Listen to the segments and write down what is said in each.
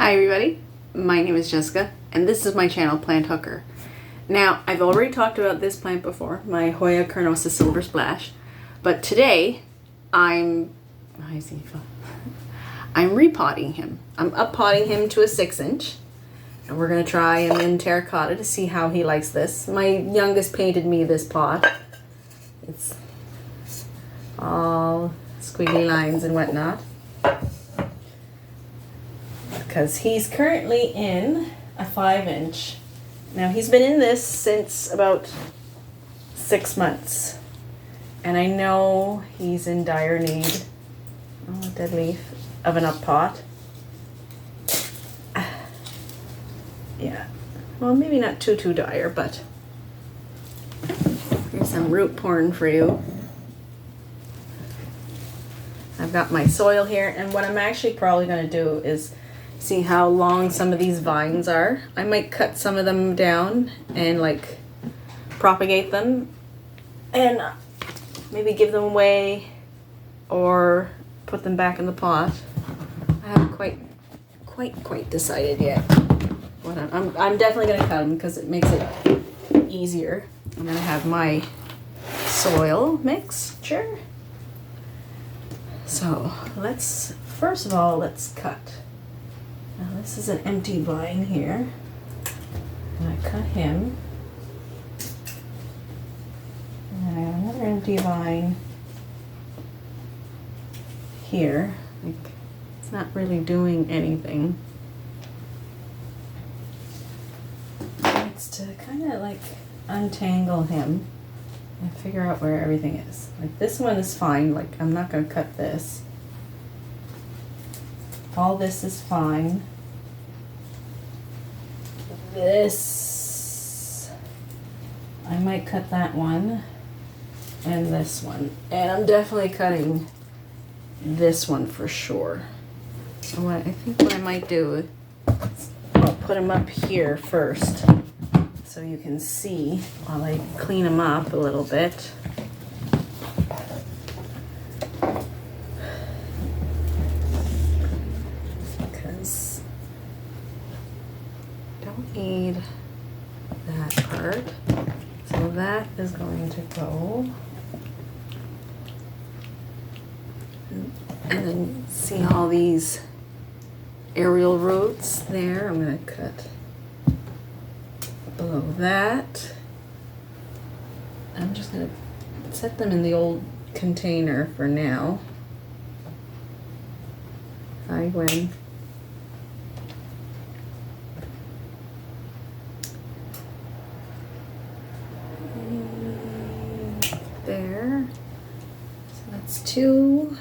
Hi everybody, my name is Jessica and this is my channel Plant Hooker. Now I've already talked about this plant before, my Hoya Carnosa Silver Splash, but today I'm repotting him. I'm uppotting him to a 6-inch and we're going to try him in terracotta to see how he likes this. My youngest painted me this pot. It's all squiggly lines and whatnot, because he's currently in a 5-inch. Now he's been in this since about 6 months, and I know he's in dire need, dead leaf, of an up pot. Yeah, well, maybe not too dire, but here's some root porn for you. I've got my soil here, and what I'm actually probably going to do is see how long some of these vines are. I might cut some of them down and like propagate them and maybe give them away or put them back in the pot. I haven't quite decided yet. What I'm definitely going to cut them because it makes it easier. I'm going to have my soil mixture. So first of all, let's cut. Now this is an empty vine here, and I cut him, and I have another empty vine here. Like, it's not really doing anything. It's to kind of like untangle him and figure out where everything is. Like this one is fine, like I'm not going to cut this. All this is fine. This, I might cut that one and this one. And I'm definitely cutting this one for sure. So I think what I might do is I'll put them up here first so you can see while I clean them up a little bit. Need that part, so that is going to go, and then see all these aerial roots there. I'm going to cut below that. I'm just going to set them in the old container for now. Hi, Gwen. There, so that's 2.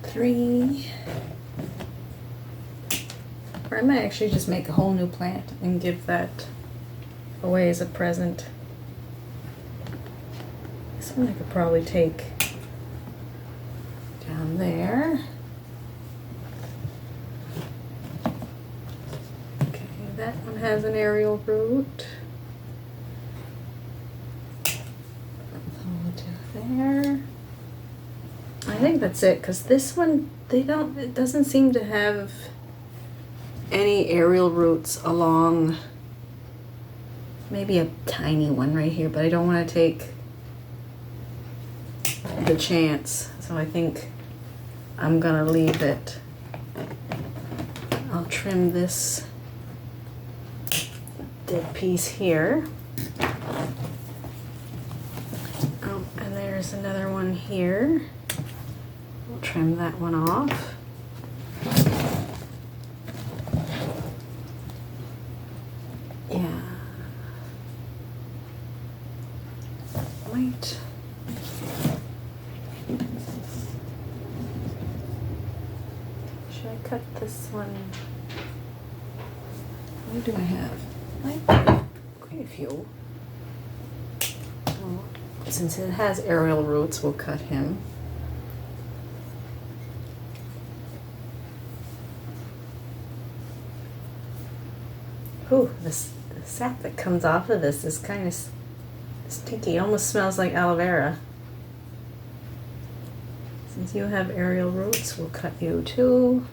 Three. Or I might actually just make a whole new plant and give that away as a present. This one I could probably take down there. That one has an aerial root. There. I think that's it, because this one, it doesn't seem to have any aerial roots along. Maybe a tiny one right here, but I don't want to take the chance. So I think I'm gonna leave it. I'll trim this dead piece here. Oh, and there's another one here. We'll trim that one off. Yeah. Wait. Should I cut this one? What do I have? Quite a few. Well, since it has aerial roots, we'll cut him. Ooh, the sap that comes off of this is kind of Stinky, it almost smells like aloe vera. Since you have aerial roots, we'll cut you too.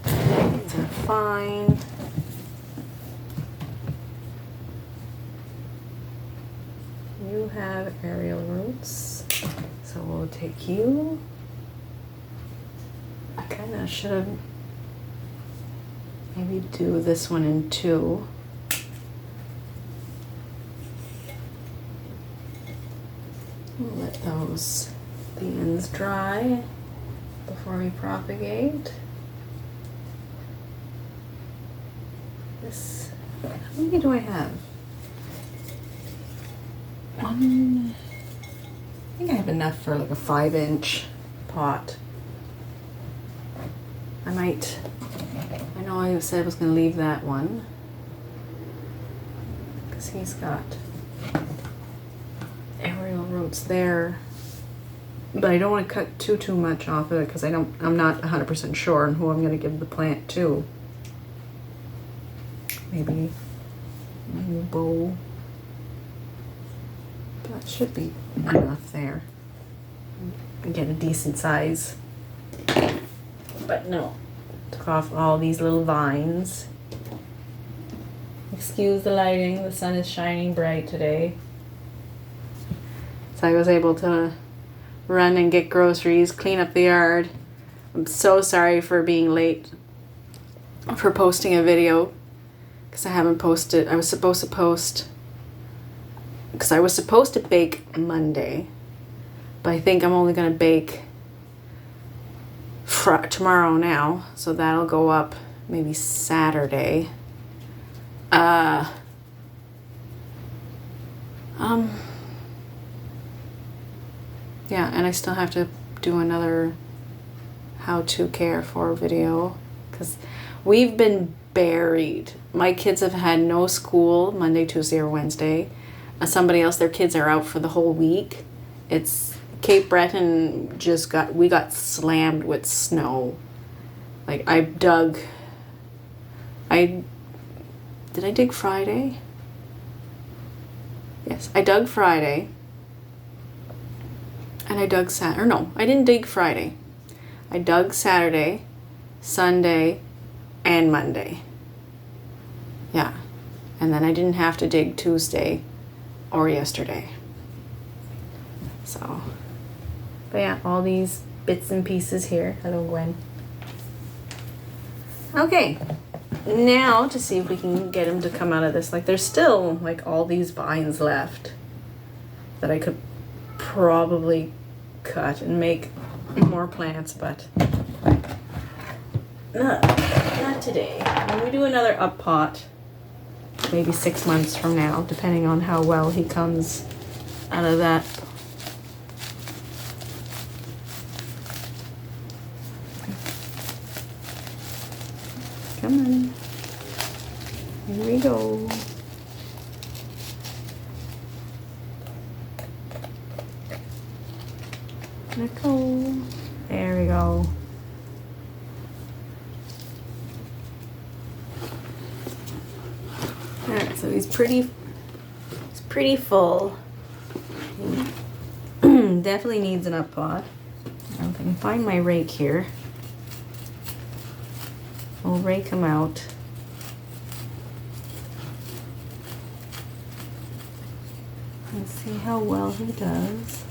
These are fine. You have aerial roots, so we'll take you. I kind of should have maybe do this one in two. We'll let the ends dry before we propagate. This, how many do I have? One, I think I have enough for like a 5-inch pot. I know I said I was going to leave that one because he's got aerial roots there, but I don't want to cut too much off of it because I'm not 100% sure on who I'm going to give the plant to. Maybe my new bowl. That should be enough there. Get a decent size. But no. Took off all these little vines. Excuse the lighting, the sun is shining bright today. So I was able to run and get groceries, clean up the yard. I'm so sorry for being late for posting a video because I haven't posted. I was supposed to post because I was supposed to bake Monday, but I think I'm only going to bake tomorrow now, so that'll go up maybe Saturday. Yeah, and I still have to do another how to care for video because we've been buried. My kids have had no school Monday, Tuesday, or Wednesday. Somebody else, their kids are out for the whole week. It's Cape Breton we got slammed with snow. Like did I dig Friday? Yes, I dug Friday. And I dug I didn't dig Friday. I dug Saturday, Sunday, and Monday. Yeah. And then I didn't have to dig Tuesday or yesterday. So, but yeah, all these bits and pieces here. Hello, Gwen. Okay, now to see if we can get him to come out of this. Like, there's still like all these vines left that I could probably cut and make more plants, but not today. When we do another up pot, maybe 6 months from now, depending on how well he comes out of that. Come on. Here we go. Nicole. There we go. Alright, so he's pretty full. He definitely needs an up pot. I don't think I can find my rake here. We'll rake him out. Let's see how well he does.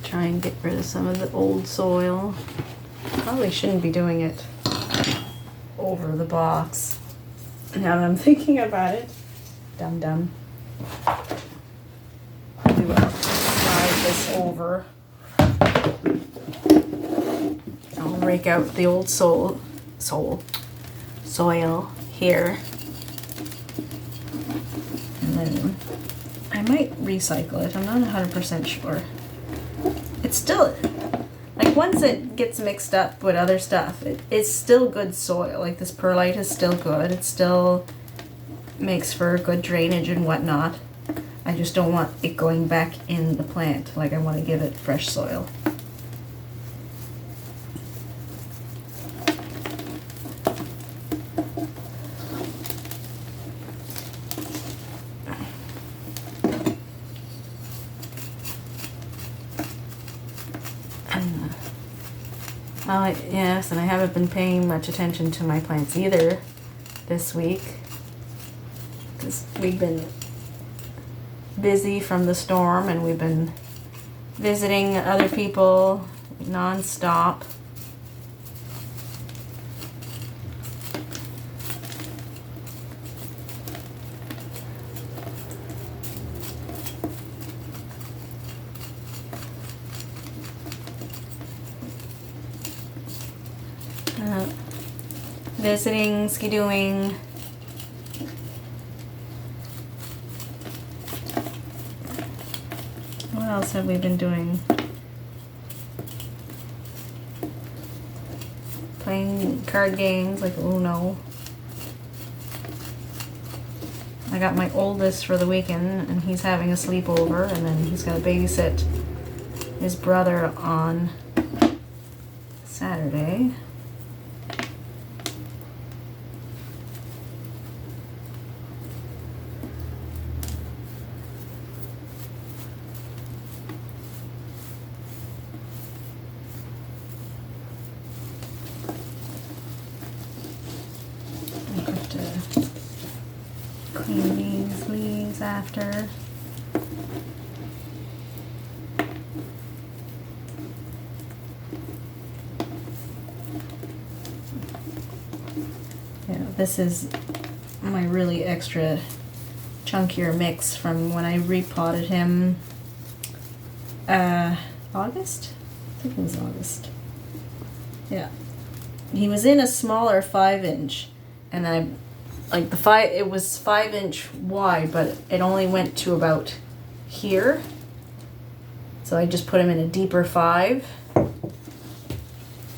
Try and get rid of some of the old soil. Probably shouldn't be doing it over the box. Now that I'm thinking about it. Dum. We will slide this over. I'll rake out the old soil here. And then I might recycle it. I'm not 100% sure. It's still, like, once it gets mixed up with other stuff, it's still good soil. Like this perlite is still good. It still makes for good drainage and whatnot. I just don't want it going back in the plant. Like I want to give it fresh soil. Yes, and I haven't been paying much attention to my plants either this week because we've been busy from the storm and we've been visiting other people non-stop. Visiting, skidooing. What else have we been doing? Playing card games like Uno. I got my oldest for the weekend and he's having a sleepover, and then he's gonna babysit his brother on Saturday. Clean these leaves after. Yeah, this is my really extra chunkier mix from when I repotted him August? I think it was August. Yeah. He was in a smaller 5-inch, and I like it was 5-inch wide, but it only went to about here. So I just put him in a deeper 5. And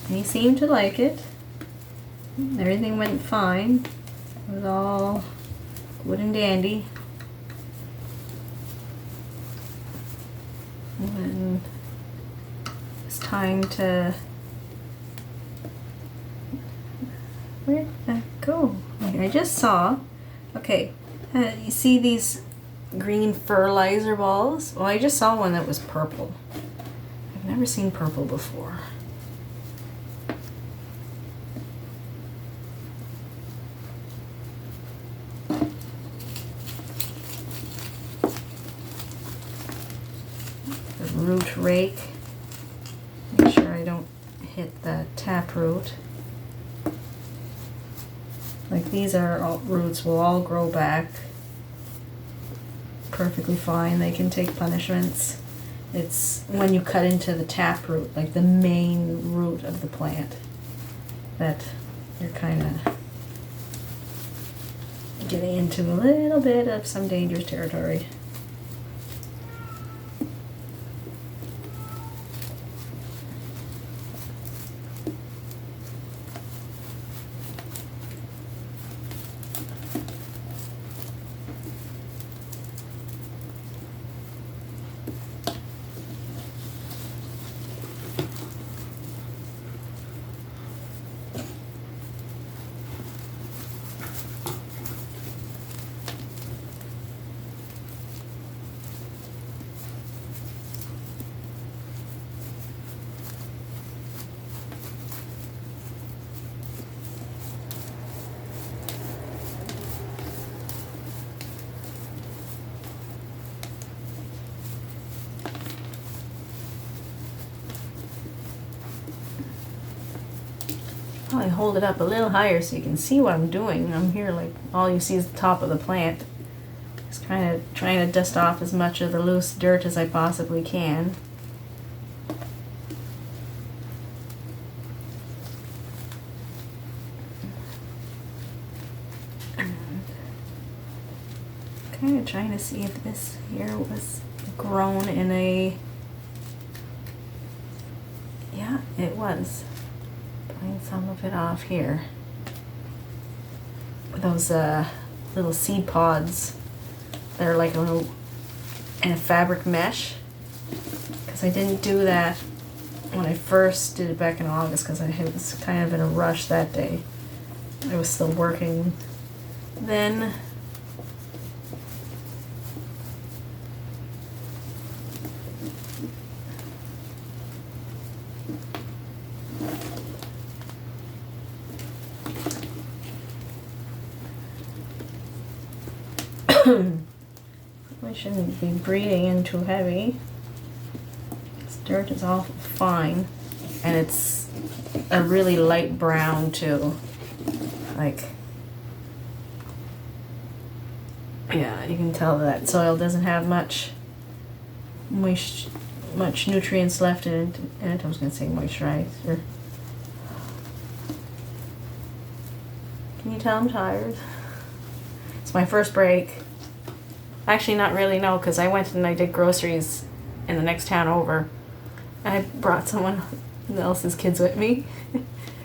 he seemed to like it. Everything went fine. It was all good and dandy. And then it's time to... Where did that go? I just saw. Okay, you see these green fertilizer balls? Well, I just saw one that was purple. I've never seen purple before. The root rake. Make sure I don't hit the taproot. Like these are all, roots will all grow back perfectly fine. They can take punishments. It's when you cut into the taproot, like the main root of the plant, that you're kind of getting into a little bit of some dangerous territory. Probably hold it up a little higher so you can see what I'm doing. I'm here, like all you see is the top of the plant. Just kind of trying to dust off as much of the loose dirt as I possibly can. Kind of trying to see if this here was grown in a... Yeah, Yeah, it was. Pulling some of it off here. Those little seed pods. They're like a little in a fabric mesh. Because I didn't do that when I first did it back in August because I was kind of in a rush that day. I was still working then. I shouldn't be breathing in too heavy. This dirt is all fine, and it's a really light brown too. Like, yeah, you can tell that soil doesn't have much nutrients left in it. I was gonna say moisturizer. Can you tell I'm tired? It's my first break. Actually, not really, no, because I went and I did groceries in the next town over. I brought someone else's kids with me.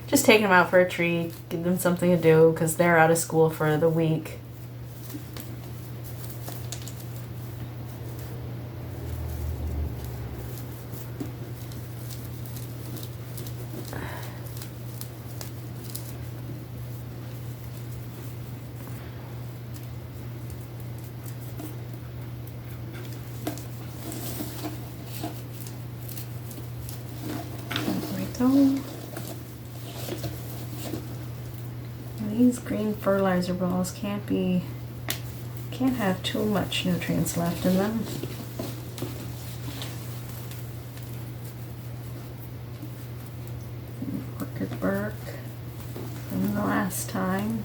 Just taking them out for a treat, give them something to do, because they're out of school for the week. These green fertilizer balls can't have too much nutrients left in them. Orchid bark from the last time.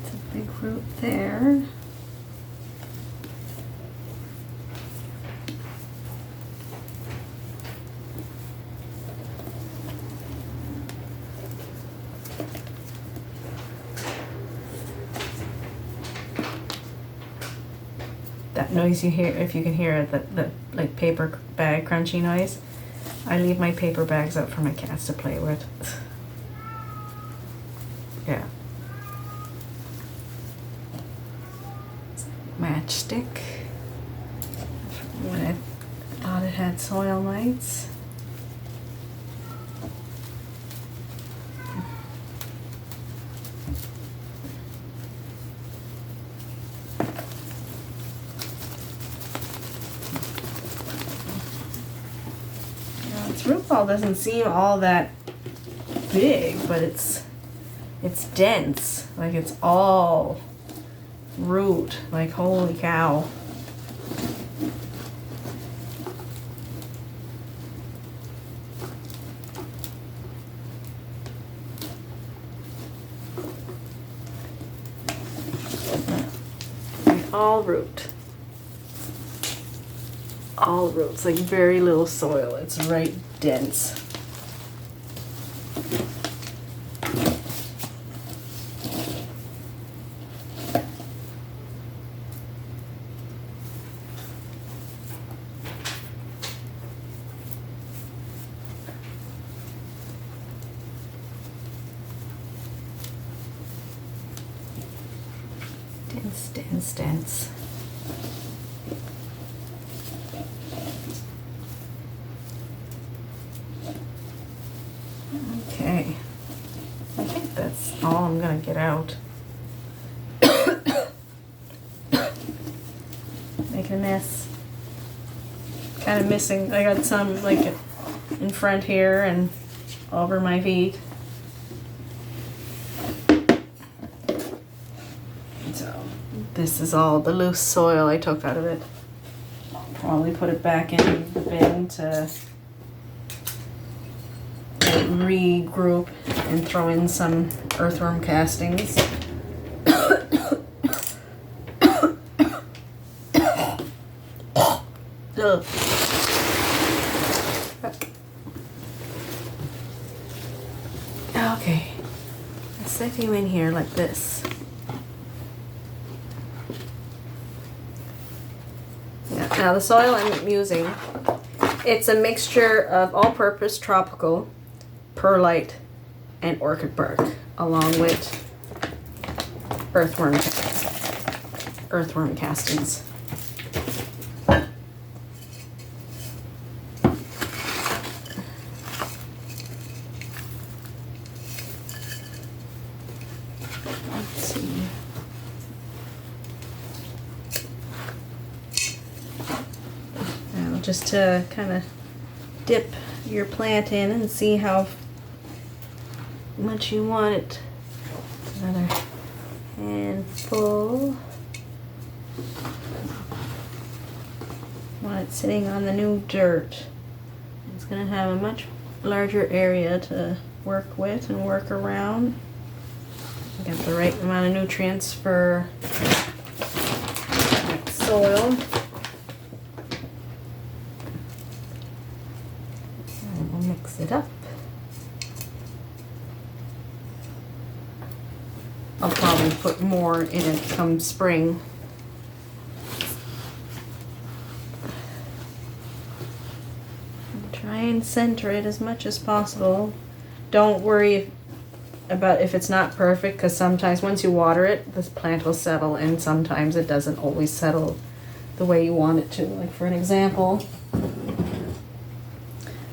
It's a big root there. That noise you hear, if you can hear it, that like paper bag crunchy noise. I leave my paper bags out for my cats to play with. Yeah. Matchstick. When I thought it had soil mites. Root ball doesn't seem all that big, but it's dense. Like, it's all root. Like, holy cow. All root. All roots, like very little soil. It's right dense. Dense, dense, dense. Okay, I think that's all I'm gonna get out. Making a mess. Kind of missing, I got some like in front here and over my feet. So this is all the loose soil I took out of it. I'll probably put it back in the bin to regroup and throw in some earthworm castings. Okay, let's set you in here like this. Now the soil I'm using, it's a mixture of all-purpose tropical, perlite, and orchid bark, along with earthworm castings. Let's see. Now just to kind of dip your plant in and see how much you want it. Another handful. Want it sitting on the new dirt. It's going to have a much larger area to work with and work around. Get the right amount of nutrients for soil. And we'll mix it up. I'll probably put more in it come spring. And try and center it as much as possible. Don't worry about if it's not perfect, because sometimes once you water it, this plant will settle, and sometimes it doesn't always settle the way you want it to. Like for an example,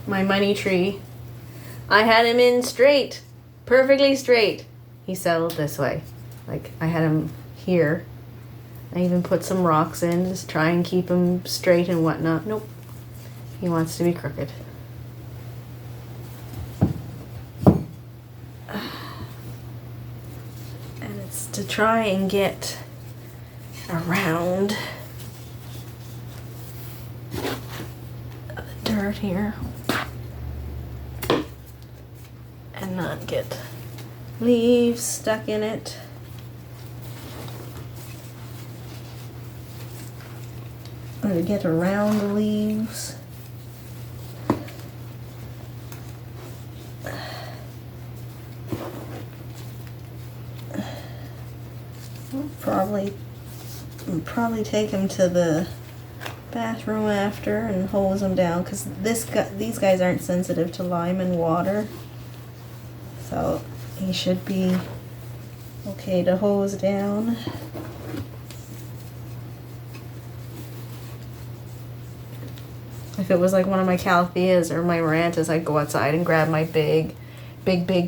my money tree, I had him in straight, perfectly straight. He settled this way. Like I had him here. I even put some rocks in to just try and keep him straight and whatnot. Nope. He wants to be crooked. And it's to try and get around the dirt here and not get leaves stuck in it. Or to get around the leaves. I'll probably take him to the bathroom after and hose him down, because these guys aren't sensitive to lime and water. So he should be okay to hose down. If it was like one of my calatheas or my marantas, I'd go outside and grab my big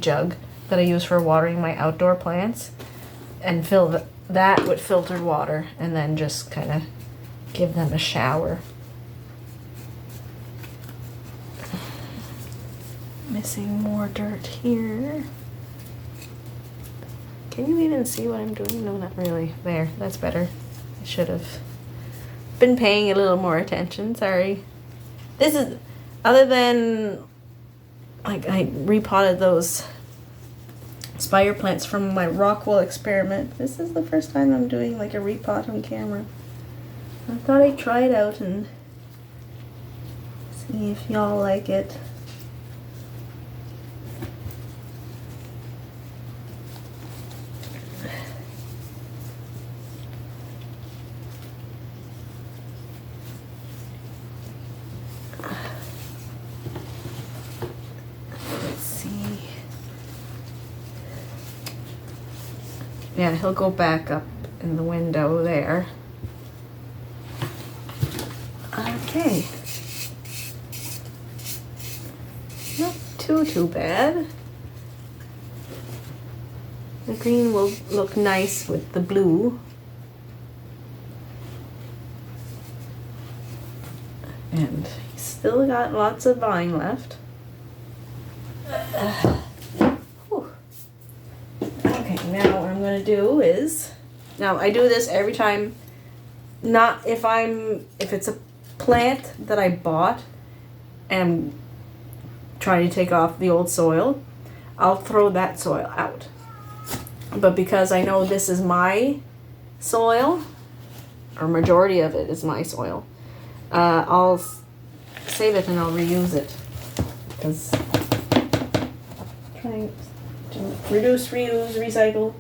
jug that I use for watering my outdoor plants and fill that with filtered water, and then just kind of give them a shower. Missing more dirt here. Can you even see what I'm doing? No, not really. There, that's better. I should have been paying a little more attention. Sorry. This is, other than, like, I repotted those spire plants from my Rockwell experiment. This is the first time I'm doing like a repot on camera. I thought I'd try it out and see if y'all like it. Yeah, he'll go back up in the window there. Okay. Not too bad. The green will look nice with the blue. And he's still got lots of vine left. Now what I'm going to do is, now I do this every time, not if it's a plant that I bought and I'm trying to take off the old soil, I'll throw that soil out. But because I know this is my soil, or majority of it is my soil, I'll save it and I'll reuse it. Because trying to reduce, reuse, recycle.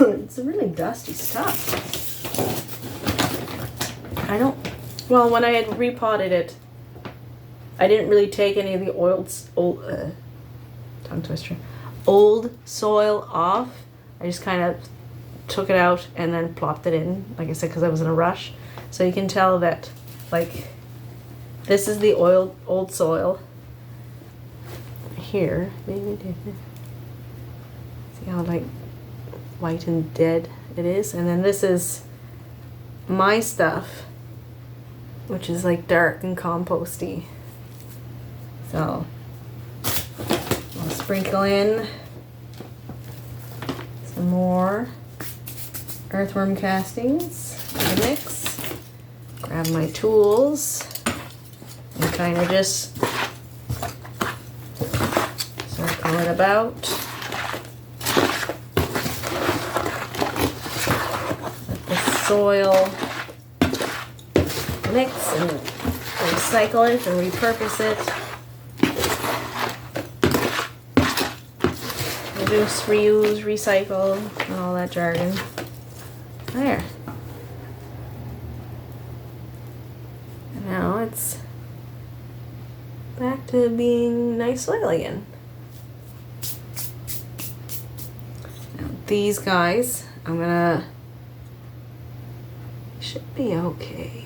It's really dusty stuff. I don't, well, when I had repotted it, I didn't really take any of the tongue twister, old soil off. I just kind of took it out and then plopped it in, like I said, because I was in a rush. So you can tell that, like, this is the old soil. Here, maybe, see how like white and dead it is, and then this is my stuff, which is like dark and composty. So I'll sprinkle in some more earthworm castings in the mix. Grab my tools and kind of just circle it about. Let the soil mix and recycle it and repurpose it. Reduce, reuse, recycle, and all that jargon. There. And now it's back to being nice soil again. Now these guys, I'm gonna, should be okay.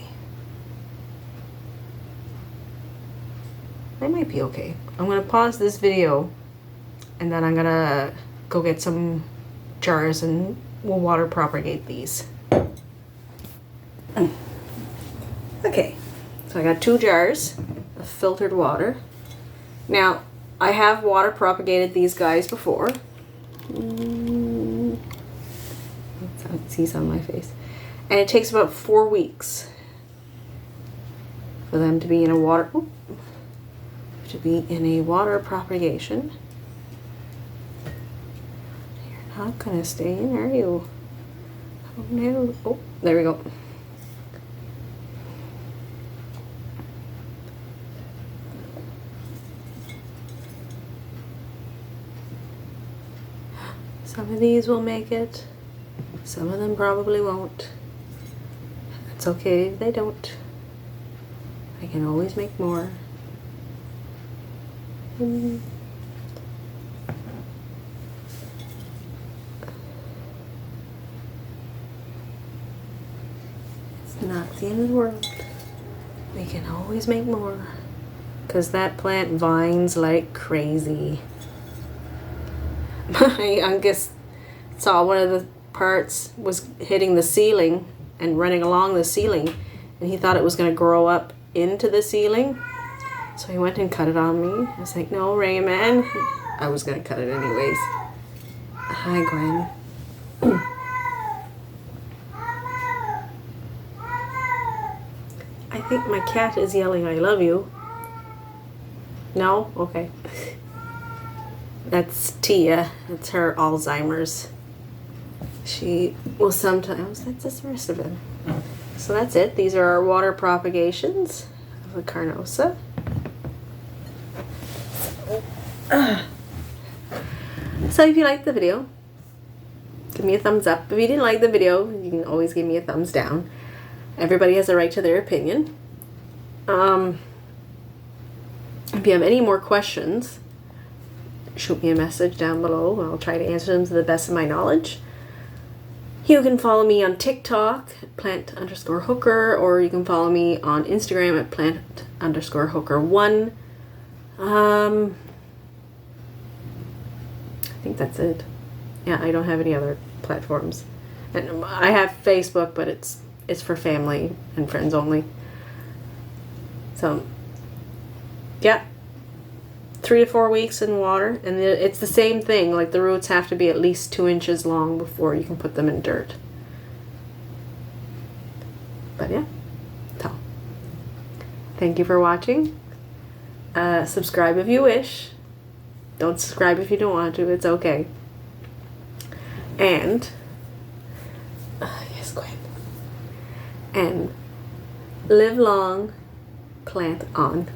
They might be okay. I'm gonna pause this video and then I'm gonna go get some jars and we'll water propagate these. Okay, so I got 2 jars of filtered water. Now, I have water propagated these guys before. See some on my face. And it takes about 4 weeks for them to be in a water, propagation. You're not gonna stay in, are you? Oh no. Oh, there we go. Some of these will make it. Some of them probably won't. It's okay if they don't. I can always make more. It's not the end of the world. We can always make more. Because that plant vines like crazy. My youngest saw one of the parts was hitting the ceiling and running along the ceiling, and he thought it was going to grow up into the ceiling. So he went and cut it on me. I was like, no, Rayman. I was going to cut it anyways. Hi, Gwen. I think my cat is yelling, I love you. No? Okay. That's Tia. That's her Alzheimer's. She will sometimes, that's just the rest of it. So that's it. These are our water propagations of the Carnosa. So if you liked the video, give me a thumbs up. If you didn't like the video, you can always give me a thumbs down. Everybody has a right to their opinion. If you have any more questions, shoot me a message down below. I'll try to answer them to the best of my knowledge. You can follow me on TikTok at plant_hooker, or you can follow me on Instagram at plant_hooker1. I think that's it. Yeah, I don't have any other platforms. And I have Facebook, but it's for family and friends only. So, yeah. 3 to 4 weeks in water, and it's the same thing. Like, the roots have to be at least 2 inches long before you can put them in dirt. But yeah, so thank you for watching. Subscribe if you wish. Don't subscribe if you don't want to. It's okay. And yes, Gwen. And live long, plant on.